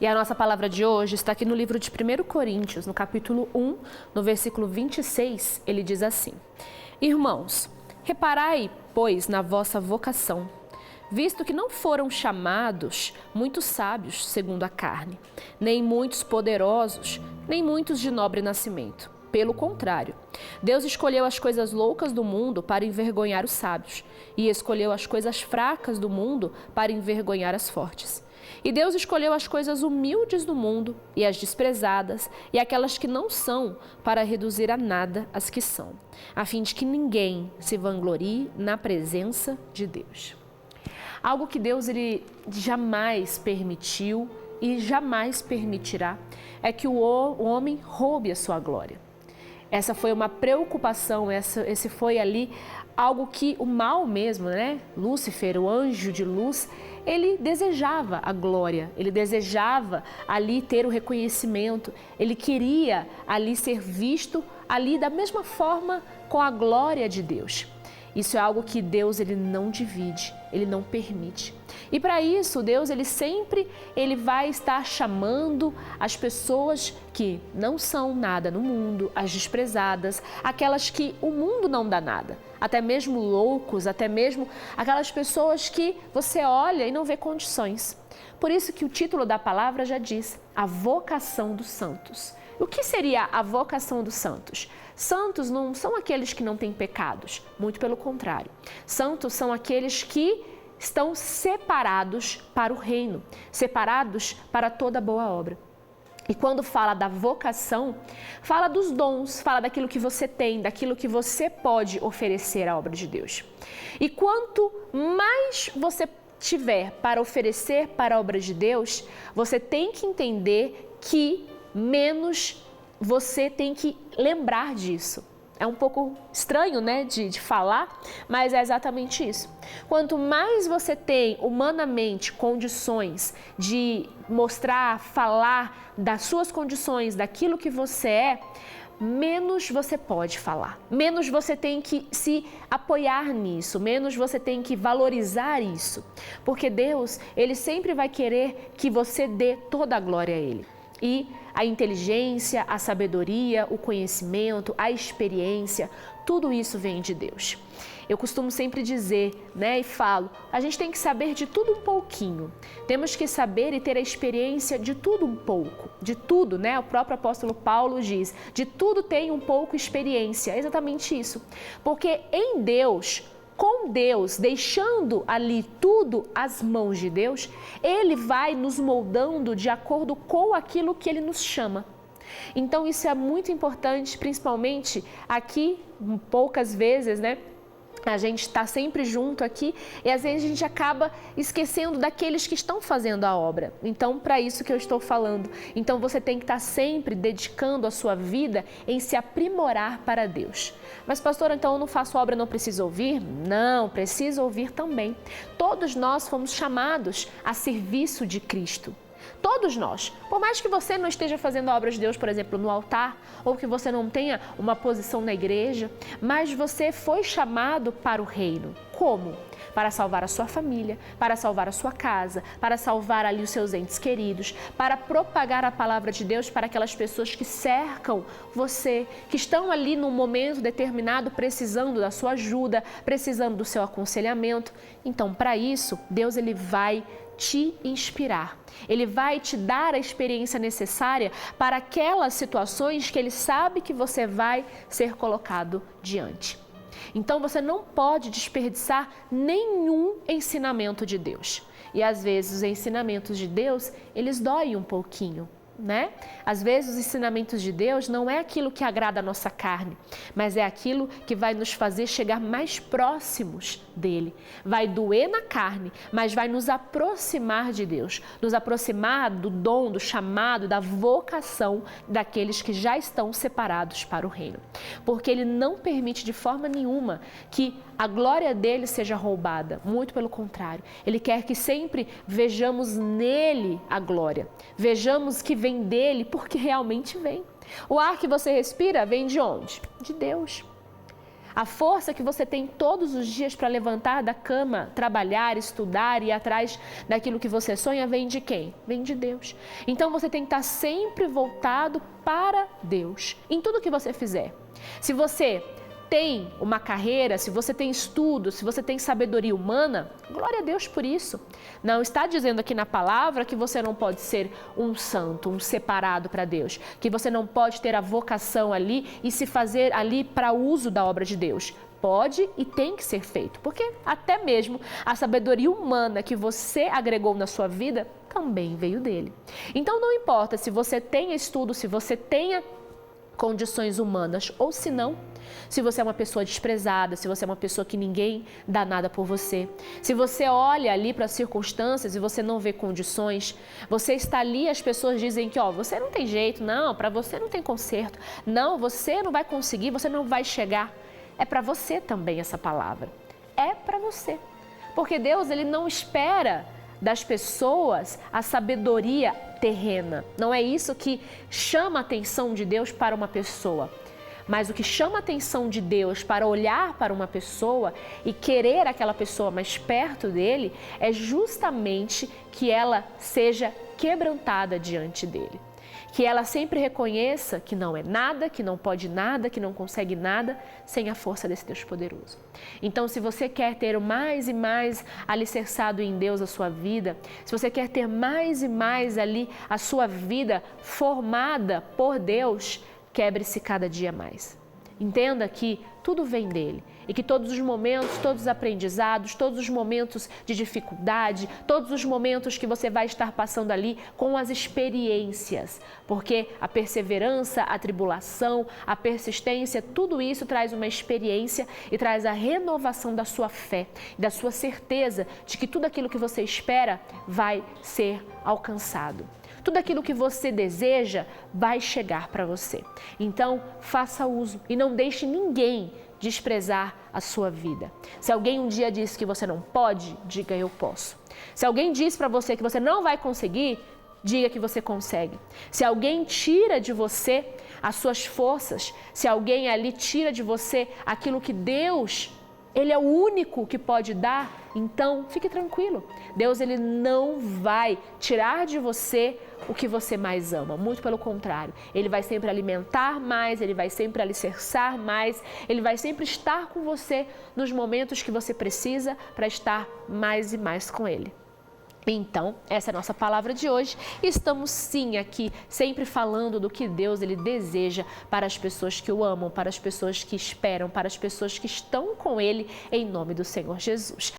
E a nossa palavra de hoje está aqui no livro de 1 Coríntios, no capítulo 1, no versículo 26, ele diz assim: Irmãos, reparai, pois, na vossa vocação, visto que não foram chamados muitos sábios segundo a carne, nem muitos poderosos, nem muitos de nobre nascimento. Pelo contrário, Deus escolheu as coisas loucas do mundo para envergonhar os sábios, e escolheu as coisas fracas do mundo para envergonhar as fortes. E Deus escolheu as coisas humildes do mundo e as desprezadas e aquelas que não são para reduzir a nada as que são, a fim de que ninguém se vanglorie na presença de Deus. Algo que Deus ele jamais permitiu e jamais permitirá é que o homem roube a sua glória. Essa foi uma preocupação, esse foi ali algo que o mal mesmo, né? Lúcifer, o anjo de luz, ele desejava a glória, ele desejava ali ter o reconhecimento, ele queria ali ser visto ali da mesma forma com a glória de Deus. Isso é algo que Deus ele não divide, ele não permite. E para isso, Deus ele vai estar chamando as pessoas que não são nada no mundo, as desprezadas, aquelas que o mundo não dá nada, até mesmo loucos, até mesmo aquelas pessoas que você olha e não vê condições. Por isso que o título da palavra já diz, a vocação dos santos. O que seria a vocação dos santos? Santos não são aqueles que não têm pecados, muito pelo contrário. Santos são aqueles que estão separados para o reino, separados para toda boa obra. E quando fala da vocação, fala dos dons, fala daquilo que você tem, daquilo que você pode oferecer à obra de Deus. E quanto mais você tiver para oferecer para a obra de Deus, você tem que entender que menos você tem que lembrar disso. É um pouco estranho, né, de falar, mas é exatamente isso. Quanto mais você tem humanamente condições de mostrar, falar das suas condições, daquilo que você é, menos você pode falar, menos você tem que se apoiar nisso, menos você tem que valorizar isso, porque Deus, ele sempre vai querer que você dê toda a glória a Ele. E a inteligência, a sabedoria, o conhecimento, a experiência, tudo isso vem de Deus. Eu costumo sempre dizer, né, e falo, a gente tem que saber de tudo um pouquinho. Temos que saber e ter a experiência de tudo um pouco, de tudo, né? O próprio apóstolo Paulo diz, de tudo tem um pouco experiência. É exatamente isso. Porque em Deus, com Deus, deixando ali tudo às mãos de Deus, Ele vai nos moldando de acordo com aquilo que Ele nos chama. Então isso é muito importante, principalmente aqui, poucas vezes, né? A gente está sempre junto aqui e às vezes a gente acaba esquecendo daqueles que estão fazendo a obra. Então, para isso que eu estou falando. Então, você tem que estar sempre dedicando a sua vida em se aprimorar para Deus. Mas, pastora, então eu não faço obra, não preciso ouvir? Não, preciso ouvir também. Todos nós fomos chamados a serviço de Cristo. Todos nós, por mais que você não esteja fazendo a obra de Deus, por exemplo, no altar, ou que você não tenha uma posição na igreja, mas você foi chamado para o reino. Como? Para salvar a sua família, para salvar a sua casa, para salvar ali os seus entes queridos, para propagar a palavra de Deus para aquelas pessoas que cercam você, que estão ali num momento determinado precisando da sua ajuda, precisando do seu aconselhamento. Então, para isso, Deus ele vai te inspirar. Ele vai te dar a experiência necessária para aquelas situações que Ele sabe que você vai ser colocado diante. Então você não pode desperdiçar nenhum ensinamento de Deus. E às vezes os ensinamentos de Deus, eles doem um pouquinho, né? Às vezes os ensinamentos de Deus não é aquilo que agrada a nossa carne, mas é aquilo que vai nos fazer chegar mais próximos dele. Vai doer na carne, mas vai nos aproximar de Deus, nos aproximar do dom, do chamado, da vocação daqueles que já estão separados para o reino. Porque ele não permite de forma nenhuma que a glória dele seja roubada, muito pelo contrário. Ele quer que sempre vejamos nele a glória, vejamos que vem dele, porque realmente vem. O ar que você respira vem de onde? De Deus. A força que você tem todos os dias para levantar da cama, trabalhar, estudar e ir atrás daquilo que você sonha vem de quem? Vem de Deus. Então você tem que estar sempre voltado para Deus em tudo que você fizer. Se você tem uma carreira, se você tem estudo, se você tem sabedoria humana, glória a Deus por isso. Não está dizendo aqui na palavra que você não pode ser um santo, um separado para Deus, que você não pode ter a vocação ali e se fazer ali para uso da obra de Deus. Pode e tem que ser feito, porque até mesmo a sabedoria humana que você agregou na sua vida também veio dele. Então não importa se você tenha estudo, se você tenha condições humanas ou se não, se você é uma pessoa desprezada, se você é uma pessoa que ninguém dá nada por você, se você olha ali para as circunstâncias e você não vê condições, você está ali, as pessoas dizem que você não tem jeito, não, para você não tem conserto, não, você não vai conseguir, você não vai chegar. É para você também essa palavra, é para você, porque Deus ele não espera das pessoas a sabedoria terrena. Não é isso que chama a atenção de Deus para uma pessoa. Mas o que chama a atenção de Deus para olhar para uma pessoa e querer aquela pessoa mais perto dele é justamente que ela seja quebrantada diante dele. Que ela sempre reconheça que não é nada, que não pode nada, que não consegue nada sem a força desse Deus poderoso. Então, se você quer ter mais e mais alicerçado em Deus a sua vida, se você quer ter mais e mais ali a sua vida formada por Deus, quebre-se cada dia mais. Entenda que tudo vem dele e que todos os momentos, todos os aprendizados, todos os momentos de dificuldade, todos os momentos que você vai estar passando ali com as experiências, porque a perseverança, a tribulação, a persistência, tudo isso traz uma experiência e traz a renovação da sua fé, da sua certeza de que tudo aquilo que você espera vai ser alcançado. Tudo aquilo que você deseja vai chegar para você. Então, faça uso e não deixe ninguém desprezar a sua vida. Se alguém um dia disse que você não pode, diga eu posso. Se alguém disse para você que você não vai conseguir, diga que você consegue. Se alguém tira de você as suas forças, se alguém ali tira de você aquilo que Deus, Ele é o único que pode dar, então fique tranquilo. Deus ele não vai tirar de você o que você mais ama, muito pelo contrário. Ele vai sempre alimentar mais, ele vai sempre alicerçar mais, ele vai sempre estar com você nos momentos que você precisa para estar mais e mais com ele. Então, essa é a nossa palavra de hoje. Estamos sim aqui sempre falando do que Deus ele deseja para as pessoas que o amam, para as pessoas que esperam, para as pessoas que estão com ele, em nome do Senhor Jesus.